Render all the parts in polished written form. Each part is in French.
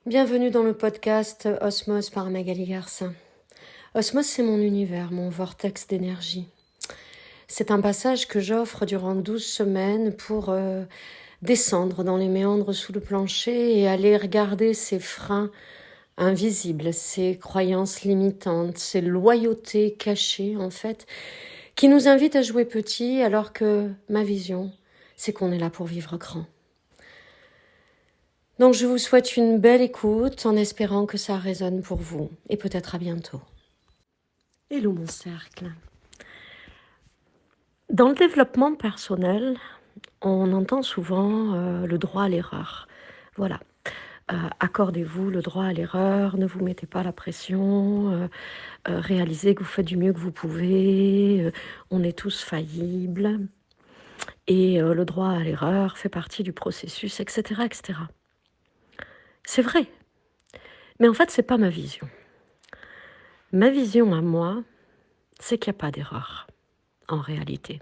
Bienvenue dans le podcast Osmose par Magali Garcin. Osmose, c'est mon univers, mon vortex d'énergie. C'est un passage que j'offre durant 12 semaines pour descendre dans les méandres sous le plancher et aller regarder ces freins invisibles, ces croyances limitantes, ces loyautés cachées en fait, qui nous invitent à jouer petit alors que ma vision, c'est qu'on est là pour vivre grand. Donc je vous souhaite une belle écoute en espérant que ça résonne pour vous et peut-être à bientôt. Hello mon cercle. Dans le développement personnel, on entend souvent le droit à l'erreur. Voilà. Accordez-vous le droit à l'erreur, ne vous mettez pas la pression, réalisez que vous faites du mieux que vous pouvez, on est tous faillibles et le droit à l'erreur fait partie du processus, etc., etc. C'est vrai, mais en fait, c'est pas ma vision. Ma vision à moi, c'est qu'il n'y a pas d'erreur, en réalité.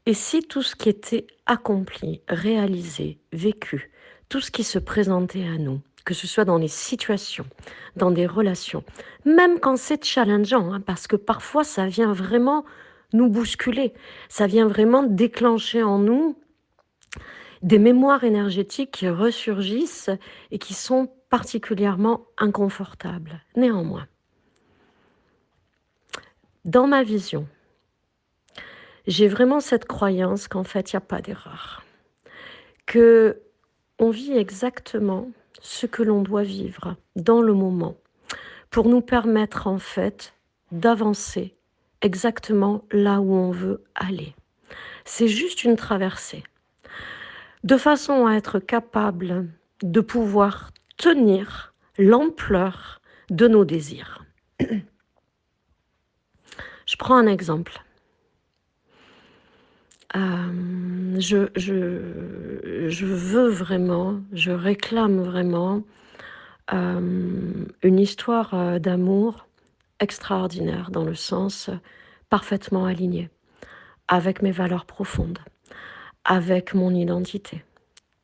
Et si tout ce qui était accompli, réalisé, vécu, tout ce qui se présentait à nous, que ce soit dans les situations, dans des relations, même quand c'est challengeant, parce que parfois ça vient vraiment nous bousculer, ça vient vraiment déclencher en nous des mémoires énergétiques qui ressurgissent et qui sont particulièrement inconfortables. Néanmoins, dans ma vision, j'ai vraiment cette croyance qu'en fait, il n'y a pas d'erreur. Que on vit exactement ce que l'on doit vivre dans le moment pour nous permettre en fait d'avancer exactement là où on veut aller. C'est juste une traversée. De façon à être capable de pouvoir tenir l'ampleur de nos désirs. Je prends un exemple. Je veux vraiment, je réclame vraiment une histoire d'amour extraordinaire dans le sens parfaitement aligné avec mes valeurs profondes, avec mon identité,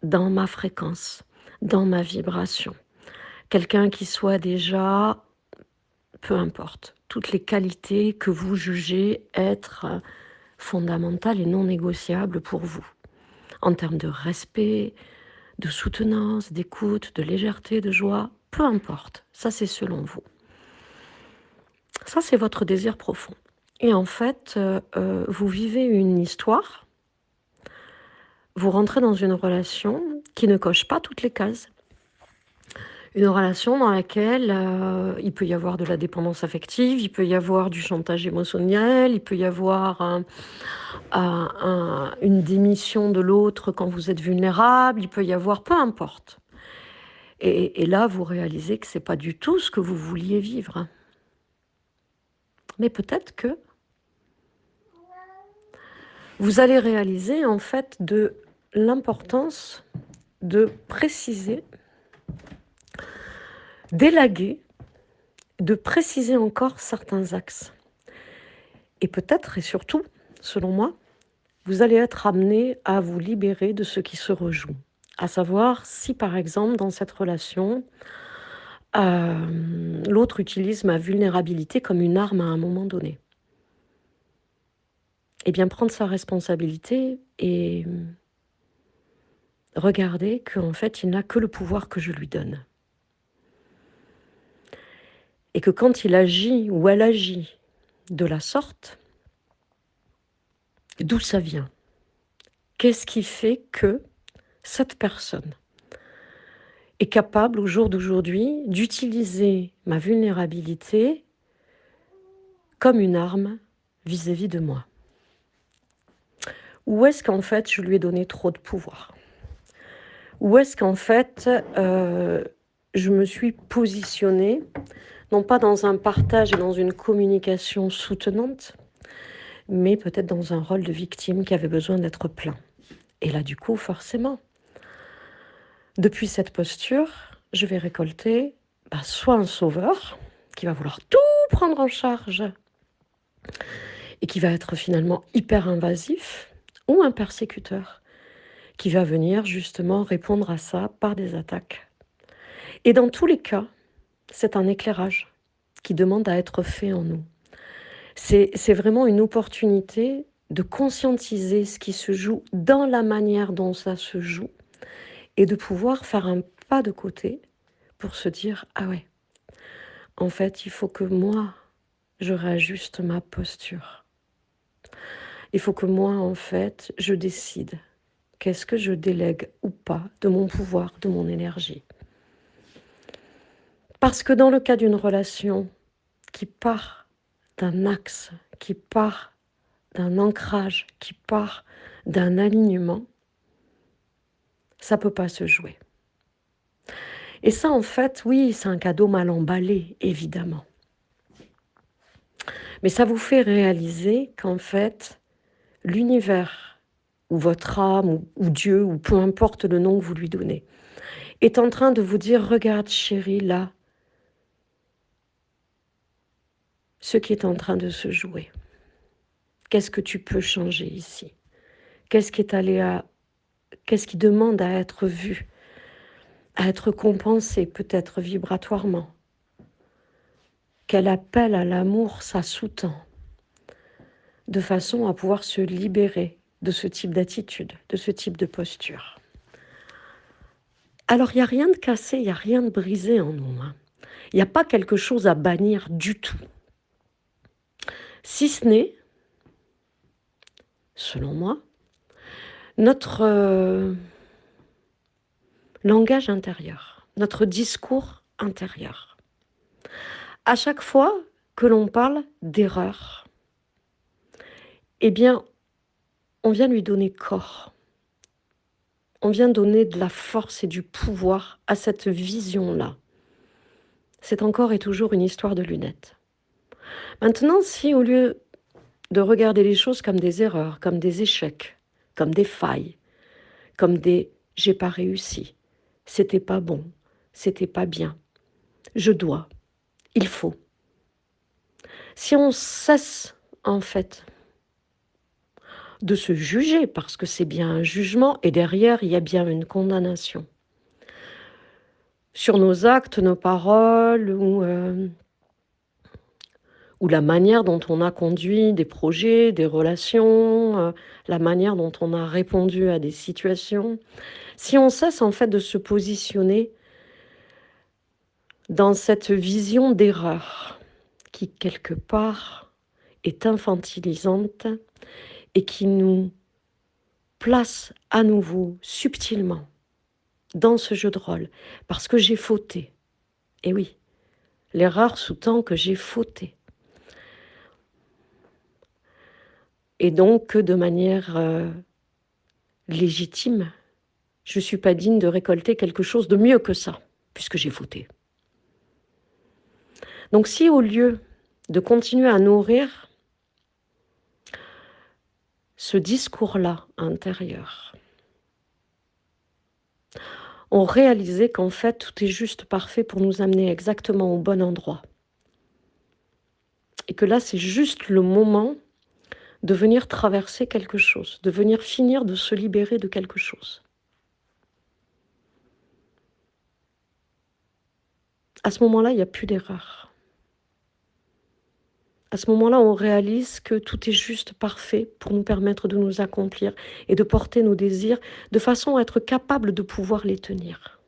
dans ma fréquence, dans ma vibration. Quelqu'un qui soit déjà, peu importe, toutes les qualités que vous jugez être fondamentales et non négociables pour vous, en termes de respect, de soutenance, d'écoute, de légèreté, de joie, peu importe, ça c'est selon vous. Ça c'est votre désir profond. Et en fait, vous vivez une histoire, vous rentrez dans une relation qui ne coche pas toutes les cases. Une relation dans laquelle il peut y avoir de la dépendance affective, il peut y avoir du chantage émotionnel, il peut y avoir une démission de l'autre quand vous êtes vulnérable, il peut y avoir, peu importe. Et là, vous réalisez que ce n'est pas du tout ce que vous vouliez vivre. Mais peut-être que vous allez réaliser en fait de l'importance de préciser, d'élaguer, de préciser encore certains axes. Et peut-être et surtout, selon moi, vous allez être amené à vous libérer de ce qui se rejoue. À savoir si par exemple dans cette relation, l'autre utilise ma vulnérabilité comme une arme à un moment donné. Eh bien prendre sa responsabilité et regarder qu'en fait il n'a que le pouvoir que je lui donne. Et que quand il agit ou elle agit de la sorte, d'où ça vient? Qu'est-ce qui fait que cette personne est capable au jour d'aujourd'hui d'utiliser ma vulnérabilité comme une arme vis-à-vis de moi? Ou est-ce qu'en fait je lui ai donné trop de pouvoir? Ou est-ce qu'en fait je me suis positionnée non pas dans un partage et dans une communication soutenante, mais peut-être dans un rôle de victime qui avait besoin d'être plein. Et là, du coup, forcément, depuis cette posture, je vais récolter soit un sauveur qui va vouloir tout prendre en charge et qui va être finalement hyper invasif, ou un persécuteur qui va venir justement répondre à ça par des attaques. Et dans tous les cas, c'est un éclairage qui demande à être fait en nous. C'est vraiment une opportunité de conscientiser ce qui se joue dans la manière dont ça se joue et de pouvoir faire un pas de côté pour se dire: «Ah ouais, en fait, il faut que moi, je réajuste ma posture. Il faut que moi, en fait, je décide qu'est-ce que je délègue ou pas de mon pouvoir, de mon énergie». Parce que dans le cas d'une relation qui part d'un axe, qui part d'un ancrage, qui part d'un alignement, ça peut pas se jouer. Et ça, en fait, oui, c'est un cadeau mal emballé, évidemment. Mais ça vous fait réaliser qu'en fait, l'univers, ou votre âme, ou Dieu, ou peu importe le nom que vous lui donnez, est en train de vous dire: regarde chérie, là, ce qui est en train de se jouer. Qu'est-ce que tu peux changer ici? Qu'est-ce qui est allé à... Qu'est-ce qui demande à être vu, à être compensé, peut-être vibratoirement? Quel appel à l'amour ça sous-tend, de façon à pouvoir se libérer de ce type d'attitude, de ce type de posture. Alors, il n'y a rien de cassé, il n'y a rien de brisé en nous. Il n'y a pas quelque chose à bannir du tout. Si ce n'est, selon moi, notre langage intérieur, notre discours intérieur. À chaque fois que l'on parle d'erreur, eh bien, on vient lui donner corps. On vient donner de la force et du pouvoir à cette vision-là. C'est encore et toujours une histoire de lunettes. Maintenant, si au lieu de regarder les choses comme des erreurs, comme des échecs, comme des failles, comme des j'ai pas réussi, c'était pas bon, c'était pas bien, je dois, il faut. Si on cesse en fait de se juger, parce que c'est bien un jugement et derrière il y a bien une condamnation sur nos actes, nos paroles ou la manière dont on a conduit des projets, des relations, la manière dont on a répondu à des situations. Si on cesse en fait de se positionner dans cette vision d'erreur qui quelque part est infantilisante et qui nous place à nouveau subtilement dans ce jeu de rôle, parce que j'ai fauté. Et oui, l'erreur sous-tend que j'ai fauté. Et donc que de manière légitime, je ne suis pas digne de récolter quelque chose de mieux que ça, puisque j'ai fauté. Donc si au lieu de continuer à nourrir ce discours-là intérieur, on réalisait qu'en fait tout est juste parfait pour nous amener exactement au bon endroit. Et que là c'est juste le moment de venir traverser quelque chose, de venir finir de se libérer de quelque chose. À ce moment-là, il n'y a plus d'erreur. À ce moment-là, on réalise que tout est juste parfait pour nous permettre de nous accomplir et de porter nos désirs de façon à être capable de pouvoir les tenir.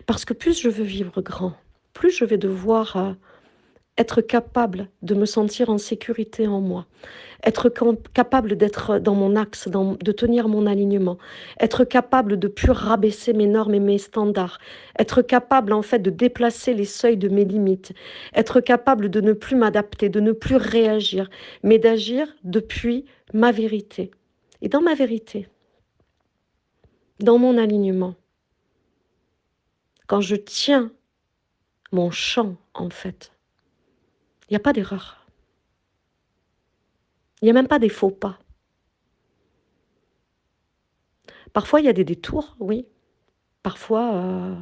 Parce que plus je veux vivre grand, plus je vais devoir être capable de me sentir en sécurité en moi, être capable d'être dans mon axe, de tenir mon alignement, être capable de plus rabaisser mes normes et mes standards, être capable en fait de déplacer les seuils de mes limites, être capable de ne plus m'adapter, de ne plus réagir, mais d'agir depuis ma vérité. Et dans ma vérité, dans mon alignement, quand je tiens mon champ en fait, il n'y a pas d'erreur. Il n'y a même pas des faux pas. Parfois, il y a des détours, oui. Parfois,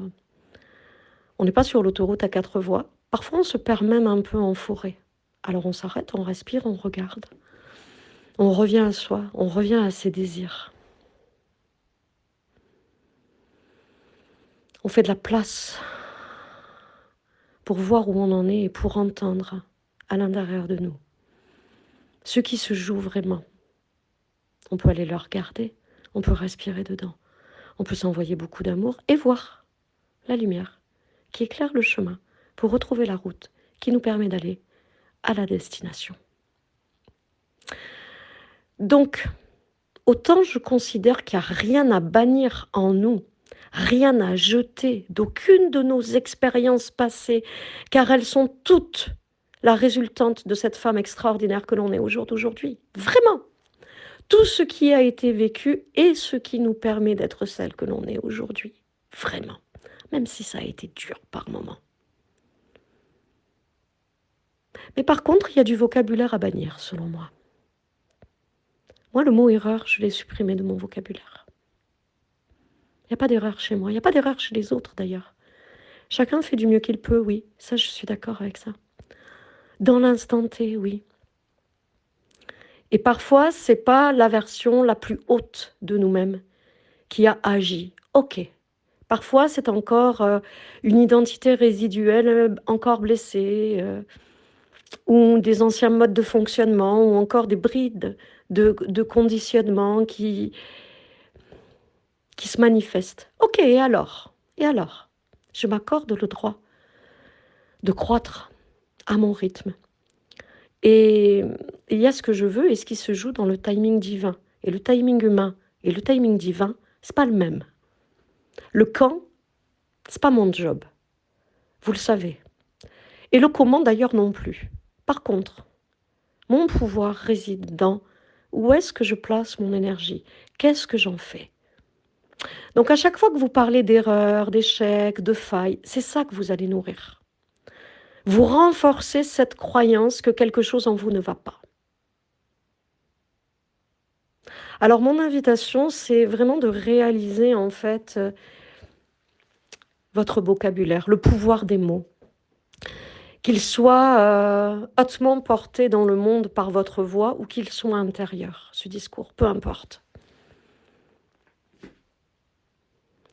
on n'est pas sur l'autoroute à 4 voies. Parfois, on se perd même un peu en forêt. Alors, on s'arrête, on respire, on regarde. On revient à soi, on revient à ses désirs. On fait de la place pour voir où on en est et pour entendre à l'intérieur de nous ce qui se joue vraiment. On peut aller le regarder, on peut respirer dedans, on peut s'envoyer beaucoup d'amour et voir la lumière qui éclaire le chemin pour retrouver la route qui nous permet d'aller à la destination. Donc, autant je considère qu'il n'y a rien à bannir en nous, rien à jeter d'aucune de nos expériences passées, car elles sont toutes la résultante de cette femme extraordinaire que l'on est au jour d'aujourd'hui. Vraiment, tout ce qui a été vécu est ce qui nous permet d'être celle que l'on est aujourd'hui. Vraiment, même si ça a été dur par moments. Mais par contre, il y a du vocabulaire à bannir, selon moi. Moi, le mot erreur, je l'ai supprimé de mon vocabulaire. Il n'y a pas d'erreur chez moi, il n'y a pas d'erreur chez les autres d'ailleurs. Chacun fait du mieux qu'il peut, oui, ça je suis d'accord avec ça. Dans l'instant T, oui. Et parfois, c'est pas la version la plus haute de nous-mêmes qui a agi. Ok. Parfois, c'est encore une identité résiduelle encore blessée, ou des anciens modes de fonctionnement, ou encore des brides de conditionnement qui se manifestent. Ok, et alors? Et alors? Je m'accorde le droit de croître à mon rythme. Et il y a ce que je veux et ce qui se joue dans le timing divin. Et le timing humain et le timing divin, c'est pas le même. Le quand, c'est pas mon job. Vous le savez. Et le comment d'ailleurs non plus. Par contre, mon pouvoir réside dans où est-ce que je place mon énergie? Qu'est-ce que j'en fais? Donc à chaque fois que vous parlez d'erreurs, d'échecs, de failles, c'est ça que vous allez nourrir. Vous renforcez cette croyance que quelque chose en vous ne va pas. Alors mon invitation, c'est vraiment de réaliser en fait votre vocabulaire, le pouvoir des mots. Qu'il soit hautement porté dans le monde par votre voix ou qu'il soit intérieur, ce discours, peu importe.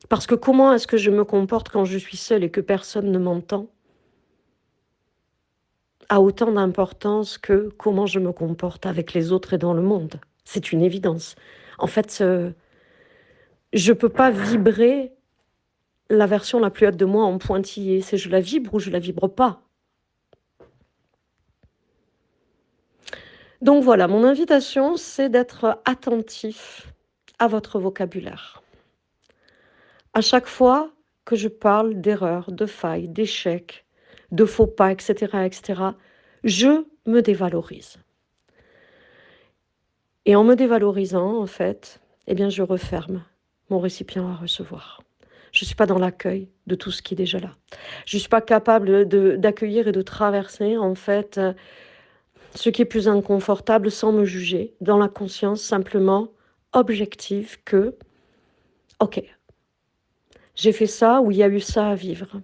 Parce que comment est-ce que je me comporte quand je suis seule et que personne ne m'entend a autant d'importance que comment je me comporte avec les autres et dans le monde. C'est une évidence. En fait, je ne peux pas vibrer la version la plus haute de moi en pointillé. C'est je la vibre ou je la vibre pas. Donc voilà, mon invitation, c'est d'être attentif à votre vocabulaire. À chaque fois que je parle d'erreurs, de failles, d'échecs, de faux pas, etc., je me dévalorise. Et en me dévalorisant, en fait, eh bien, je referme mon récipient à recevoir. Je ne suis pas dans l'accueil de tout ce qui est déjà là. Je ne suis pas capable d'accueillir et de traverser, en fait, ce qui est plus inconfortable sans me juger, dans la conscience simplement objective que, ok, j'ai fait ça ou il y a eu ça à vivre.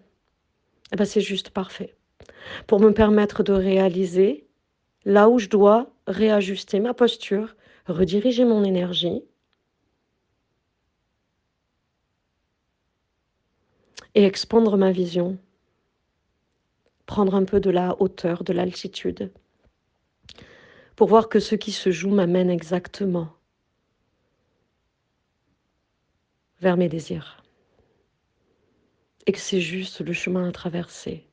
Eh ben, c'est juste parfait. Pour me permettre de réaliser là où je dois réajuster ma posture, rediriger mon énergie et expandre ma vision, prendre un peu de la hauteur, de l'altitude, pour voir que ce qui se joue m'amène exactement vers mes désirs et que c'est juste le chemin à traverser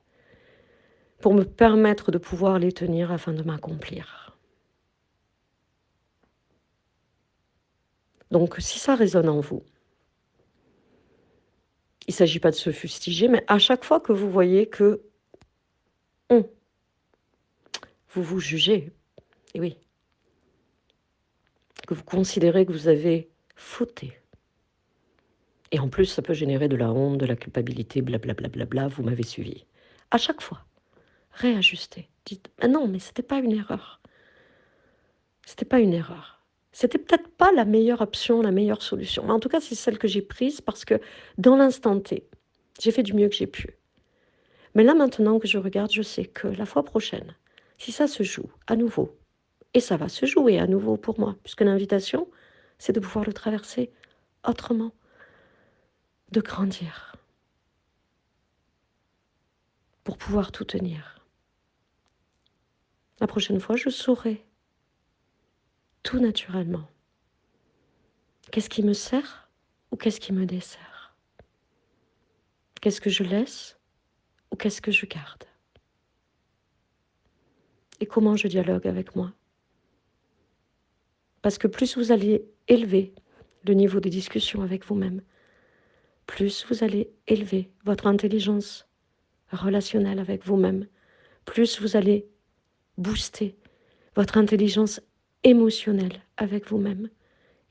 pour me permettre de pouvoir les tenir afin de m'accomplir. Donc si ça résonne en vous, il ne s'agit pas de se fustiger, mais à chaque fois que vous voyez que vous vous jugez, et oui, que vous considérez que vous avez fauté, et en plus ça peut générer de la honte, de la culpabilité, blablabla, vous m'avez suivi. À chaque fois, réajustez. Dites, ah non, mais c'était pas une erreur. C'était pas une erreur. C'était peut-être pas la meilleure option, la meilleure solution. Mais en tout cas, c'est celle que j'ai prise parce que dans l'instant T, j'ai fait du mieux que j'ai pu. Mais là, maintenant que je regarde, je sais que la fois prochaine, si ça se joue à nouveau, et ça va se jouer à nouveau pour moi, puisque l'invitation, c'est de pouvoir le traverser autrement, de grandir, pour pouvoir tout tenir. La prochaine fois, je saurai tout naturellement. Qu'est-ce qui me sert ou qu'est-ce qui me dessert? Qu'est-ce que je laisse ou qu'est-ce que je garde? Et comment je dialogue avec moi? Parce que plus vous allez élever le niveau de discussion avec vous-même, plus vous allez élever votre intelligence relationnelle avec vous-même, plus vous allez booster votre intelligence émotionnelle avec vous-même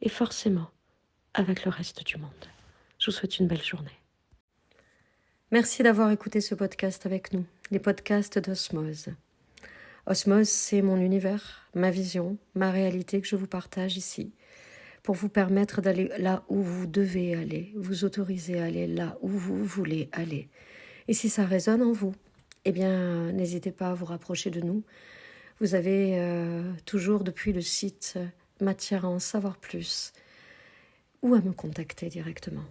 et forcément avec le reste du monde. Je vous souhaite une belle journée. Merci d'avoir écouté ce podcast avec nous, les podcasts d'Osmose. Osmose, c'est mon univers, ma vision, ma réalité que je vous partage ici pour vous permettre d'aller là où vous devez aller, vous autoriser à aller là où vous voulez aller. Et si ça résonne en vous, eh bien, n'hésitez pas à vous rapprocher de nous. Vous avez toujours depuis le site matière à en savoir plus ou à me contacter directement.